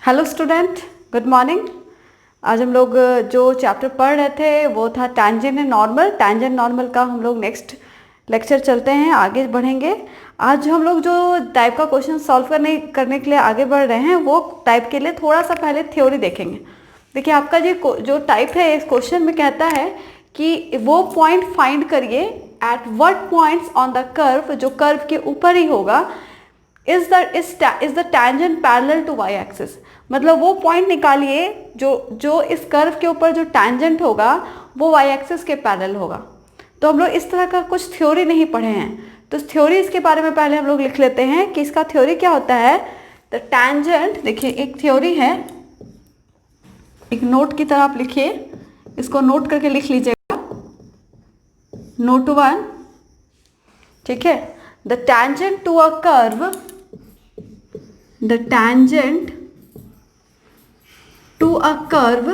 Hello student, good morning. आज हम लोग जो चैप्टर पढ़ रहे थे वो था tangent and normal. Tangent normal का हम लोग नेक्स्ट लेक्चर चलते हैं, आगे बढ़ेंगे। आज हम लोग जो टाइप का क्वेश्चन सॉल्व करने के लिए आगे बढ़ रहे हैं वो टाइप के लिए थोड़ा सा पहले थ्योरी देखेंगे। देखिए, आपका जो टाइप है इस क्वेश्चन में कहता है कि वो पॉइंट फाइंड करिए at what points on the curve, जो कर्व के ऊपर ही होगा, is the tangent parallel to y axis. मतलब वो पॉइंट निकालिए जो इस कर्व के ऊपर जो टैंजेंट होगा वो वाई एक्सिस के पैरेलल होगा। तो हम लोग इस तरह का कुछ थ्योरी नहीं पढ़े हैं, तो थ्योरी इसके बारे में पहले हम लोग लिख लेते हैं कि इसका थ्योरी क्या होता है। द टैंजेंट, देखिए एक थ्योरी है, एक नोट की तरह आप लिखिए, इसको नोट करके लिख लीजिएगा, नोट 1। ठीक है, the tangent to a curve, the tangent to a curve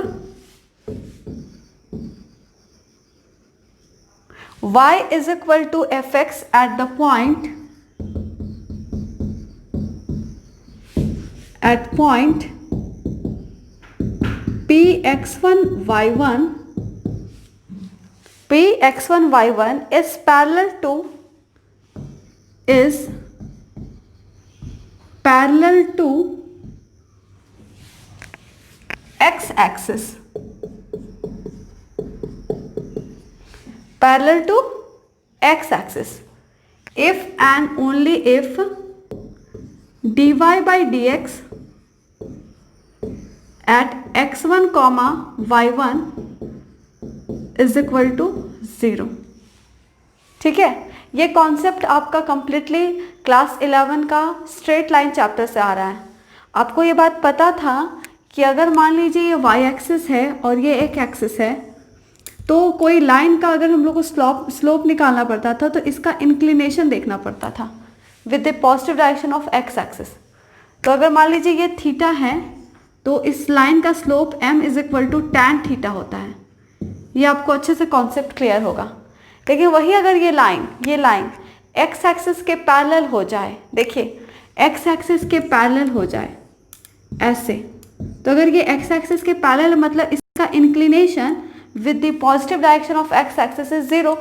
y is equal to fx at the point px1 y1 is parallel to x-axis, parallel to x-axis if and only if dy by dx at x1 comma y1 is equal to 0। ठीक है, ये concept आपका completely class 11 का straight line chapter से आ रहा है। आपको ये बात पता था कि अगर मान लीजिए ये वाई एक्सिस है और ये एक एक्सिस है, तो कोई लाइन का अगर हम लोग को स्लोप निकालना पड़ता था तो इसका इंक्लिनेशन देखना पड़ता था with the positive direction of x axis. तो अगर मान लीजिए ये थीटा है तो इस लाइन का slope m is equal to tan theta होता है। ये आपको अच्छे से कॉन्सेप्ट क्लियर होगा। लेकिन वही अगर ये लाइन एक्स एक्सिस के पैरेलल हो जाए, देखिए एक्स एक्सिस के पैरेलल हो जाए ऐसे, तो अगर ये एक्स एक्सिस के पैरेलल मतलब इसका inclination with the positive direction of x axis is 0।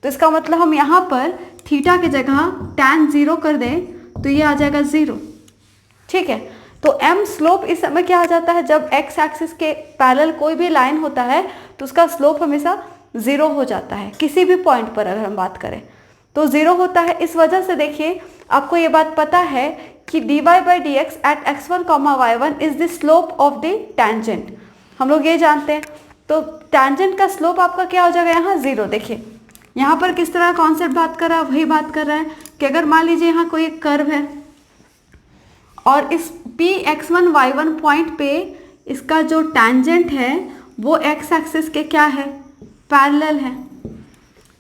तो इसका मतलब हम यहाँ पर थीटा की जगह tan 0 कर दें तो ये आ जाएगा 0। ठीक है, तो m स्लोप इस समय क्या आ जाता है, जब x एक्सिस के पैरेलल कोई भी लाइन होता है तो उसका स्लोप हमेशा 0 हो जाता है। किसी भी पॉइंट पर अगर हम बात करें तो 0 होता है। इस वजह से देखिए, आपको ये बात पता है कि dy by dx at x1 y1 is the slope of the tangent. हम लोग ये जानते हैं। तो टैंजेंट का स्लोप आपका क्या हो जाएगा, यहाँ 0। देखिए यहाँ पर किस तरह का कॉन्सेप्ट बात कर रहा है, वही बात कर रहा है कि अगर मान लीजिए यहाँ कोई एक कर्व है और इस px1 y1 पॉइंट पे इसका जो टैंजेंट है वो x एक्सिस के क्या है, पैरेलल है।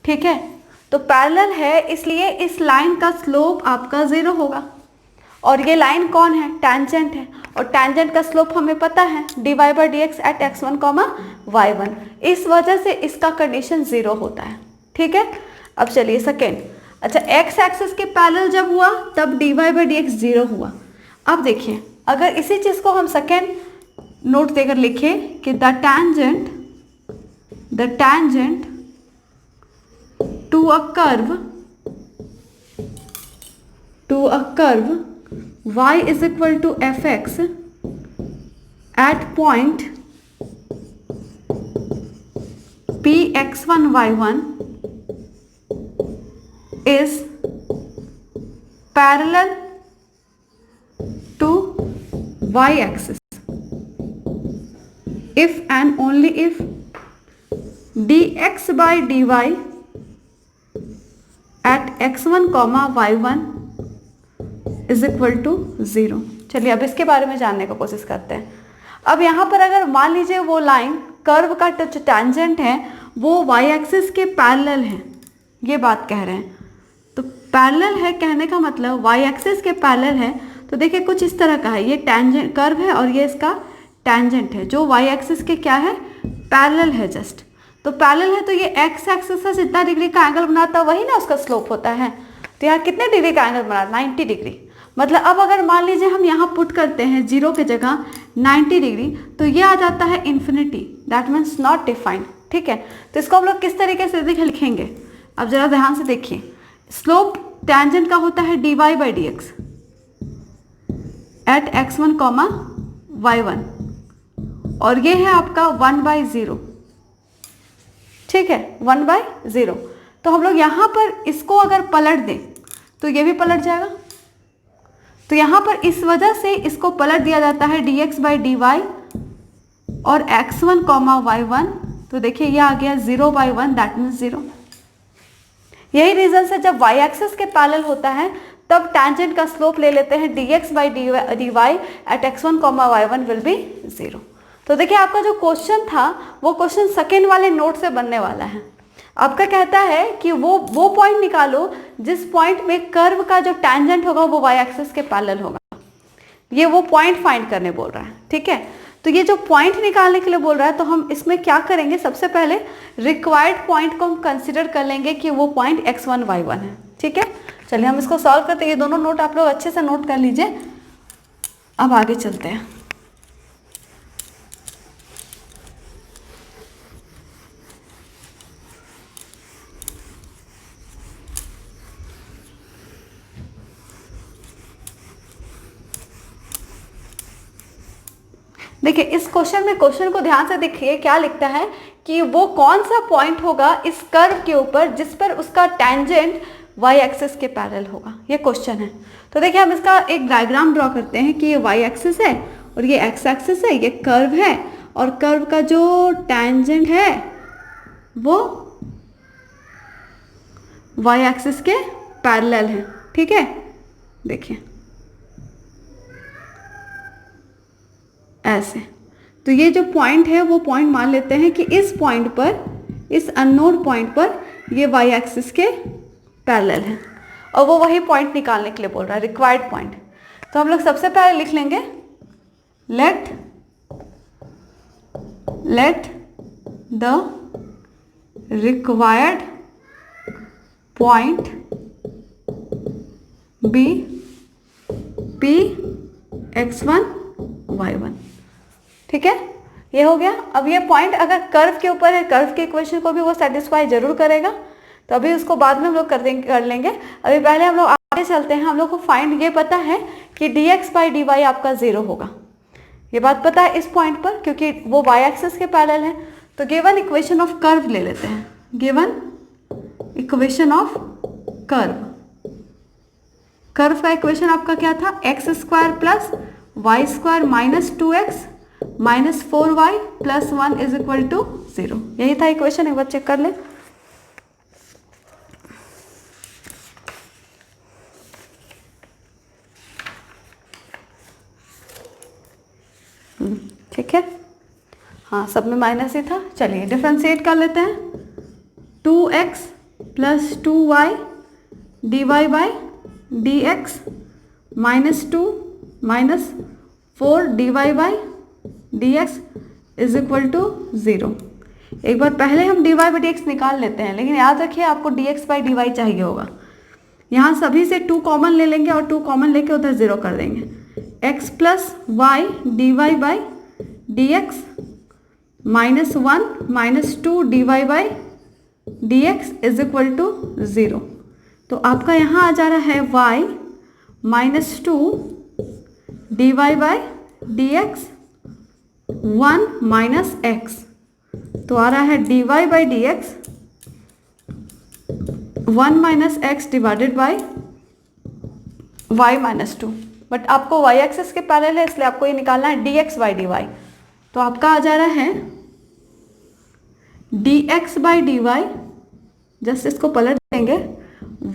ठीक है, तो पैरेलल है इसलिए इस लाइन का स्लोप आपका 0 होगा। और ये लाइन कौन है, टैंजेंट है, और टैंजेंट का स्लोप हमें पता है dy by dx at x1 y1। इस वजह से इसका कंडीशन 0 होता है। ठीक है, अब चलिए सेकेंड। अच्छा, x एक्सिस के पैरेलल जब हुआ तब dy by dx 0 हुआ। अब देखिए, अगर इसी चीज को हम सेकेंड नोट देकर लिखे कि the tangent to a curve y is equal to fx at point px1 y1 is parallel to y axis if and only if dx by dy at x1 y1 is equal to 0। चलिए अब इसके बारे में जानने की कोशिश करते हैं। अब यहाँ पर अगर मान लीजिए वो लाइन कर्व का जो टैंजेंट है वो वाई एक्सिस के पैरेलल है, ये बात कह रहे हैं। तो पैरेलल है कहने का मतलब वाई एक्सिस के पैरेलल है, तो देखिए कुछ इस तरह का है, ये टैंजेंट कर्व है और ये इसका टैंजेंट है जो वाई एक्सिस के क्या है, पैरेलल है जस्ट। तो पैरेलल है तो ये एक्स एक्सिस से जितना डिग्री का एंगल बनाता है वही ना उसका स्लोप होता है। तो यहाँ कितने डिग्री का एंगल बना, 90 डिग्री। मतलब अब अगर मान लीजिए हम यहाँ पुट करते हैं 0 की जगह 90 डिग्री, तो ये आ जाता है infinity, that means not defined. ठीक है, तो इसको हम लोग किस तरीके से लिखेंगे, अब जरा ध्यान से देखिए। स्लोप टेंजेंट का होता है dy by d x at x1 comma y1, और ये है आपका 1/0। ठीक है, 1/0। तो हम लोग यहाँ पर इसको अगर पलट दें तो ये भी पलट जाएगा। तो यहाँ पर इस वजह से इसको पलट दिया जाता है dx बाई dy और x1 कॉमा y1। तो देखिए ये आ गया 0/1, दैट मीन्स 0। यही रीजन से जब y एक्सिस के पैरेलल होता है तब टेंजेंट का स्लोप ले लेते हैं dx by dy eight x1 comma y1 will be 0। तो देखिए आपका जो क्वेश्चन था वो क्वेश्चन सेकेंड वाले नोट से बनने वाला है। आपका कहता है कि वो पॉइंट निकालो जिस पॉइंट में कर्व का जो टेंजेंट होगा वो y एक्सिस के पैरेलल होगा। ये वो पॉइंट फाइंड करने बोल रहा है। ठीक है, तो ये जो पॉइंट निकालने के लिए बोल रहा है, तो हम इसमें क्या करेंगे, सबसे पहले रिक्वायर्ड पॉइंट को हम कंसिडर कर लेंगे कि वो पॉइंट x1 y1 है। ठीक है, चलिए हम इसको सॉल्व करते हैं। ये दोनों नोट आप लोग अच्छे से नोट कर लीजिए। अब आगे चलते हैं। देखिए इस क्वेश्चन को ध्यान से देखिए, क्या लिखता है कि वो कौन सा पॉइंट होगा इस कर्व के ऊपर जिस पर उसका टेंजेंट y एक्सिस के पैरेलल होगा, ये क्वेश्चन है। तो देखिए हम इसका एक डायग्राम ड्रॉ करते हैं कि ये y एक्सिस है और ये x एक्सिस है, ये कर्व है, और कर्व का जो टेंजेंट है वो y एक्सिस के पैरेलल है। ठीक है, देखिए ऐसे। तो ये जो पॉइंट है वो पॉइंट मान लेते हैं कि इस पॉइंट पर, इस अननोन पॉइंट पर ये y एक्सिस के पैरेलल है, और वो वही पॉइंट निकालने के लिए बोल रहा है, रिक्वायर्ड पॉइंट। तो हम लोग सबसे पहले लिख लेंगे let the required point be p x1 y1। ठीक है, ये हो गया। अब ये पॉइंट अगर कर्व के ऊपर है, कर्व के इक्वेशन को भी वो सेटिस्फाई जरूर करेगा, तो अभी उसको बाद में हम लोग कर लेंगे। अभी पहले हम लोग आगे चलते हैं। हम लोग को फाइंड ये पता है कि dx बाई dy आपका 0 होगा, ये बात पता है इस पॉइंट पर, क्योंकि वो y एक्सिस के पैरेलल है। तो गिवन इक्वेशन ऑफ कर्व ले लेते हैं। गिवन इक्वेशन ऑफ कर्व का इक्वेशन आपका क्या था, x² plus y² minus 2x minus 4y plus 1 is equal to 0। यही था इक्वेशन, एक बार चेक कर ले। ठीक है, हाँ सब में माइनस ही था। चलिए डिफरेंशिएट कर लेते हैं। 2x plus 2y dy by dx minus 2 minus 4 dy by dx is equal to 0। एक बार पहले हम dy बाई dx निकाल लेते हैं, लेकिन याद रखिए आपको dx बाई dy चाहिए होगा। यहाँ सभी से 2 कॉमन ले लेंगे और 2 कॉमन लेके उधर 0 कर देंगे। x plus y dy by dx minus 1 minus 2 dy by dx is equal to 0। तो आपका यहाँ आ जा रहा है y minus 2 dy by dx 1 minus x, तो आ रहा है dy by dx 1 minus x divided by y minus 2। But आपको y एक्सिस के पैरेलल है, इसलिए आपको ये निकालना है dx बाई dy। तो आपका आ जा रहा है dx बाई dy, जस्ट इसको पलट देंगे,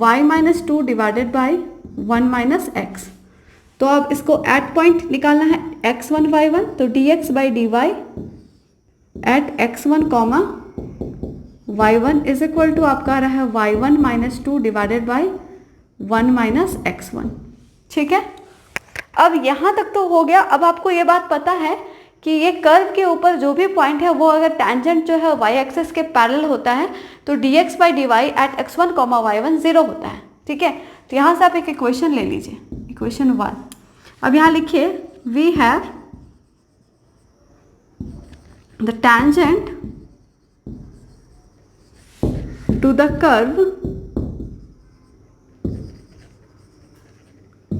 y minus 2 divided by 1 minus x। तो अब इसको एट पॉइंट निकालना है x1 y1, तो dx by dy eight x1 comma y1 is equal to आपका आ रहा है y1 minus 2 divided by 1 minus x1। ठीक है, अब यहाँ तक तो हो गया। अब आपको ये बात पता है कि ये कर्व के ऊपर जो भी पॉइंट है वो अगर टेंजेंट जो है y एक्सिस के पैरेलल होता है तो dx by dy eight x1 comma y1 0 होता है। ठीक है, तो यहाँ से आप एक इक्वेशन ले लीजिए। इक्वेशन 1। अब यहाँ लिखिए we have the tangent to the curve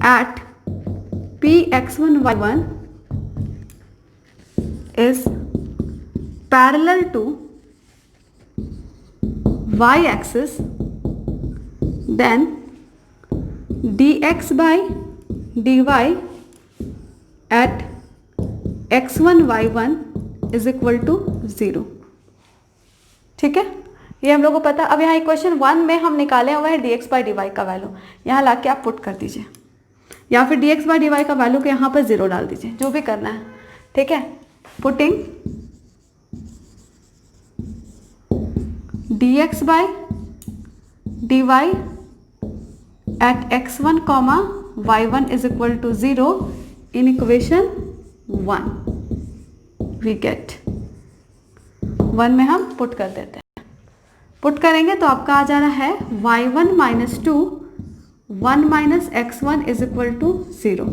at px1 y1 is parallel to y-axis, then dx by dy at x1 y1 is equal to 0। ठीक है, ये हम लोग को पता। अब यहाँ इक्वेशन 1 में हम निकाले हुआ है dx by dy का वैल्यू, यहाँ ला के आप पुट कर दीजिए, या फिर dx by dy का वैल्यू को यहाँ पर 0 डाल दीजिए, जो भी करना है। ठीक है, putting dx by dy at x1 comma y1 is equal to 0 in equation 1 we get 1 में हम पुट कर देते हैं। पुट करेंगे तो आपका आ जा रहा है y1 minus 2 1 minus x1 is equal to 0।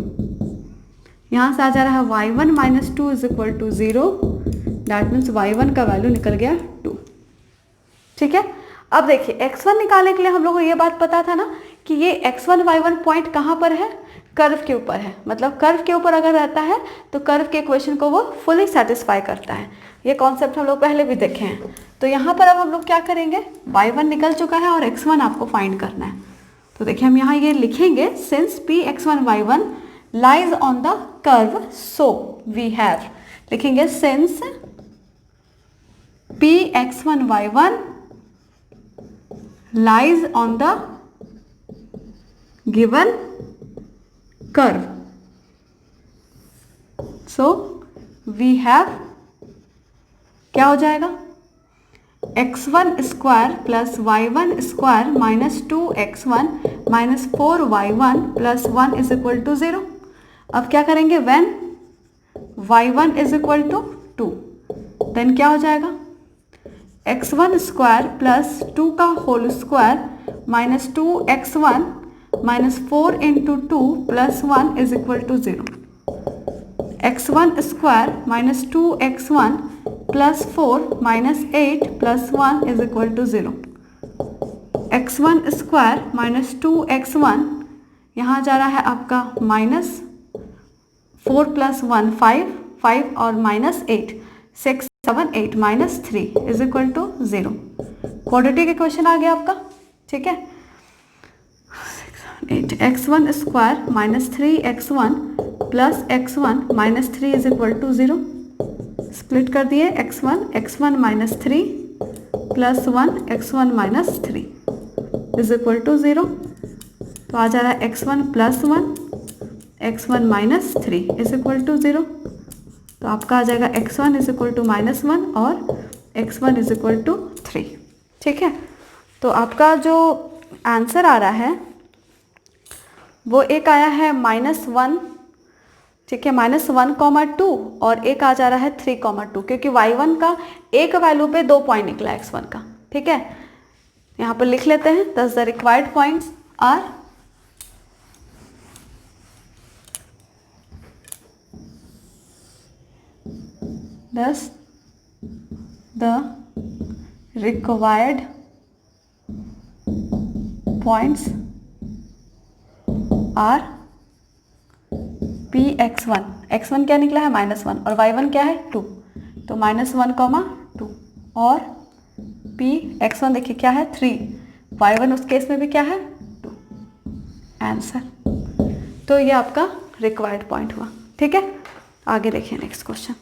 यहाँ से आ जा रहा है y1 minus 2 is equal to 0, that means y1 का वैल्यू निकल गया 2। ठीक है, अब देखिए x1 निकालने के लिए हम लोग को ये बात पता था ना कि ये x1 y1 पॉइंट कहाँ पर है, कर्व के ऊपर है। मतलब कर्व के ऊपर अगर रहता है तो कर्व के इक्वेशन को वो फुली सेटिस्फाई करता है। ये कॉन्सेप्ट हम लोग पहले भी देखे हैं। तो यहाँ पर अब हम लोग क्या करेंगे, y1 निकल चुका है और x1 आपको फाइंड करना है। तो देखिए हम यहाँ ये लिखेंगे, since px1 y1 lies on the curve, so we have, लिखेंगे since px1 y1 lies on the given curve, so we have, क्या हो जाएगा, x1 square plus y1 square minus 2x1 minus 4y1 plus 1 is equal to 0। अब क्या करेंगे, when y1 is equal to 2, then क्या हो जाएगा, x1 स्क्वायर प्लस 2 का whole square minus 2x1 minus 4 into 2 plus 1 is equal to 0। x1 square minus 2x1 plus 4 minus 8 plus 1 is equal to 0। x1 square minus 2x1, यहाँ जा रहा है आपका minus 4 plus 1 5, 5 और minus 8 6 7 8 minus 3 is equal to 0। Quadratic equation आ गया आपका। ठीक है, 8 x1 square minus 3x1 plus x1 minus 3 is equal to 0। Split कर दिए, x1 minus 3 plus 1 x1 minus 3 is equal to 0। तो आ जा रहा है x1 plus 1 x1 minus 3 is equal to 0। तो आपका आ जाएगा x1 is equal to minus 1 और x1 इज इक्वल टू 3। ठीक है, तो आपका जो आंसर आ रहा है वो एक आया है -1, ठीक है, -1,2 और एक आ जा रहा है 3,2, क्योंकि y1 का एक वैल्यू पे 2 पॉइंट निकला x1 का। ठीक है, यहाँ पर लिख लेते हैं, thus the required points are thus the required points are px1, x1 क्या निकला है -1 और y1 क्या है 2, तो -1,2 और px1 देखिए क्या है 3, y1 उस केस में भी क्या है 2, आंसर। तो ये आपका रिक्वायर्ड पॉइंट हुआ। ठीक है, आगे देखिए नेक्स्ट क्वेश्चन।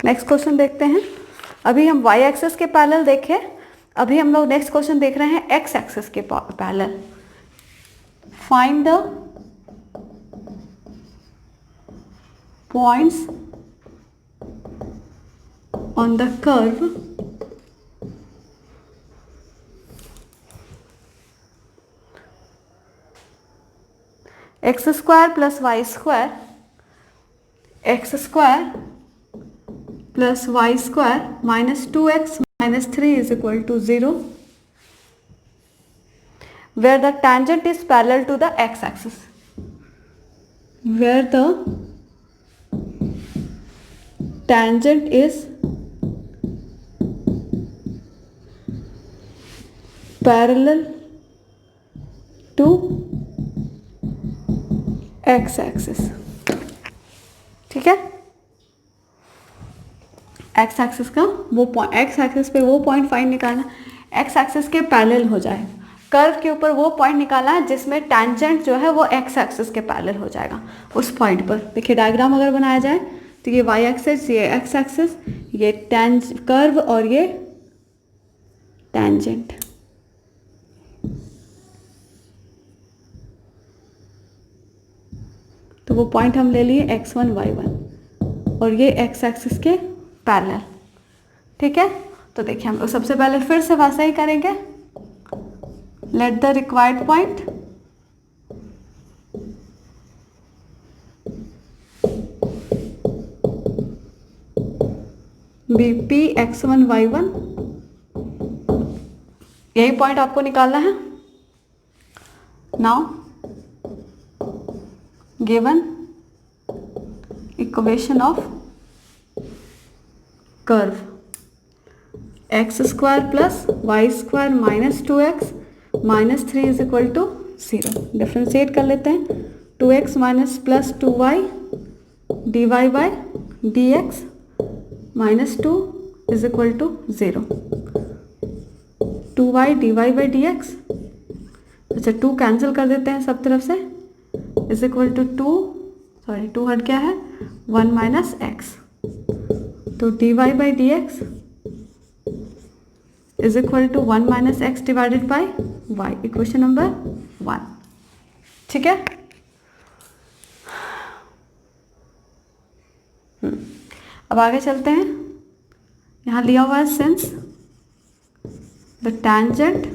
नेक्स्ट क्वेश्चन देखते हैं। अभी हम y एक्सेस के पैरेलल देखे, अभी हम लोग नेक्स्ट क्वेश्चन देख रहे हैं x एक्सेस के parallel. find the points on the curve x square plus y square, x square plus y square minus 2x minus 3 is equal to 0, where the tangent is parallel to the x-axis. Where the tangent is parallel to x-axis. ठीक है, x axis का वो point, x axis पे वो point find निकालना, x axis के parallel हो जाए, कर्व के ऊपर वो पॉइंट निकालना है जिसमें टेंजेंट जो है वो एक्स एक्सिस के पैरेलल हो जाएगा। उस पॉइंट पर देखिए डायग्राम अगर बनाया जाए तो ये वाई एक्सिस, ये एक्स एक्सिस, ये कर्व और ये टेंजेंट। तो वो पॉइंट हम ले लिए x1 y1 और ये x एक्सिस के पैरेलल। ठीक है, तो देखिए हम लोग सबसे पहले फिर से वैसा ही करेंगे। Let the required point be P x1 y1, यही पॉइंट आपको निकालना है। Now given equation of curve x square plus y square minus 2x minus 3 is equal to 0। Differentiate कर लेते हैं। 2x minus plus 2y dy by dx minus 2 is equal to 0। 2y dy by dx, अच्छा 2 cancel कर देते हैं सब तरफ से, इज इक्वल टू 2 हट गया है 1 माइनस एक्स, तो d y by d x is equal to 1 minus x divided by y, equation number 1। ठीक है, अब आगे चलते हैं। यहाँ लिया हुआ है since the tangent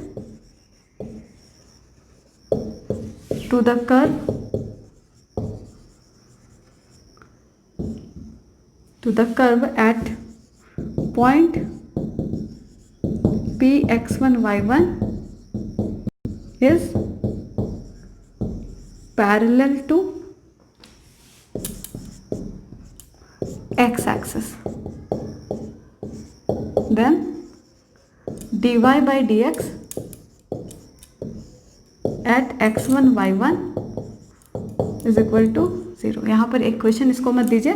to the curve at point P x1 y1 is parallel to x axis, then dy by dx at x1 y1 is equal to 0। यहाँ पर एक क्वेश्चन इसको मत दीजिए,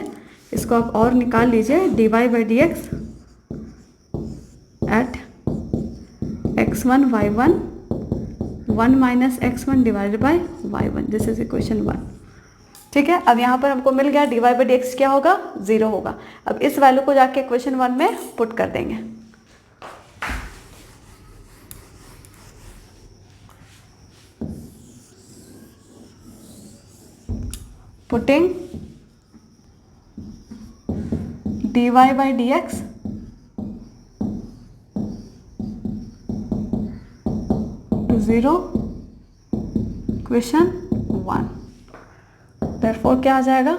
इसको आप और निकाल लीजिए। D y by d x at x1 y1 1 minus x1 divided by y1, this is equation 1। ठीक है, अब यहाँ पर हमको मिल गया d y by d x क्या होगा, 0 होगा। अब इस वैल्यू को जाके इक्वेशन 1 में पुट कर देंगे। Putting dy by dx to 0, equation 1। therefore क्या आ जाएगा,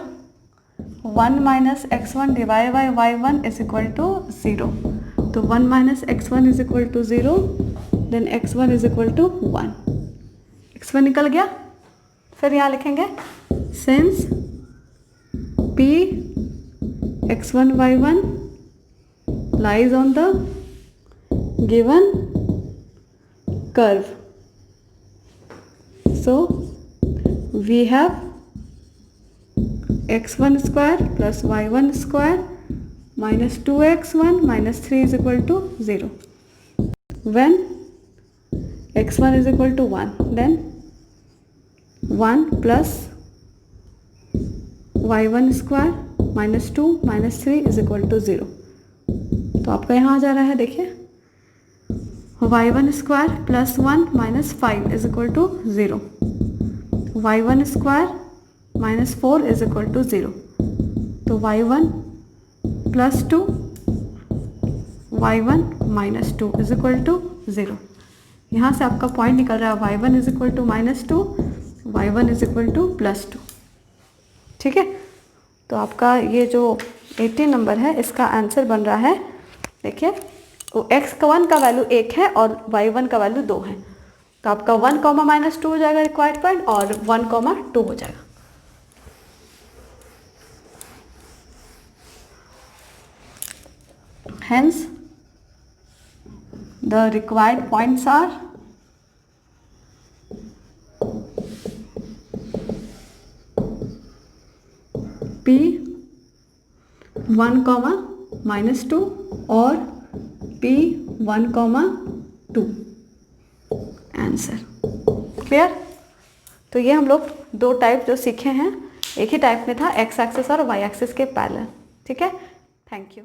1 minus x1 divide by y1 is equal to 0। तो 1 minus x1 is equal to 0, then x1 is equal to 1। x1 निकल गया। फिर यहाँ लिखेंगे सिंस p x1 y1 lies on the given curve, so we have x1 square plus y1 square minus 2x1 minus 3 is equal to 0। when x1 is equal to 1, then 1 plus y1 square minus 2 minus 3 is equal to 0। तो आपका यहाँ आ जा रहा है, देखिए y1 square plus 1 minus 5 is equal to 0। y1 square minus 4 is equal to 0। तो y1 plus 2 y1 minus 2 is equal to 0। यहाँ से आपका पॉइंट निकल रहा है y1 is equal to minus 2, y1 is equal to plus 2। ठीक है, तो आपका ये जो 18 नंबर है इसका आंसर बन रहा है, देखिए x1 का वैल्यू 1 है और y1 का वैल्यू 2 है, तो आपका 1 कॉमा माइनस 2 हो जाएगा रिक्वायर्ड पॉइंट और 1 कॉमा 2 हो जाएगा। Hence, the required points are P 1 comma minus 2 और P 1 कॉमा 2। Answer clear. तो ये हम लोग दो टाइप जो सीखे हैं, एक ही टाइप में था, एक्स एक्सिस और वाई एक्सिस के पैरेलल। ठीक है, थैंक यू।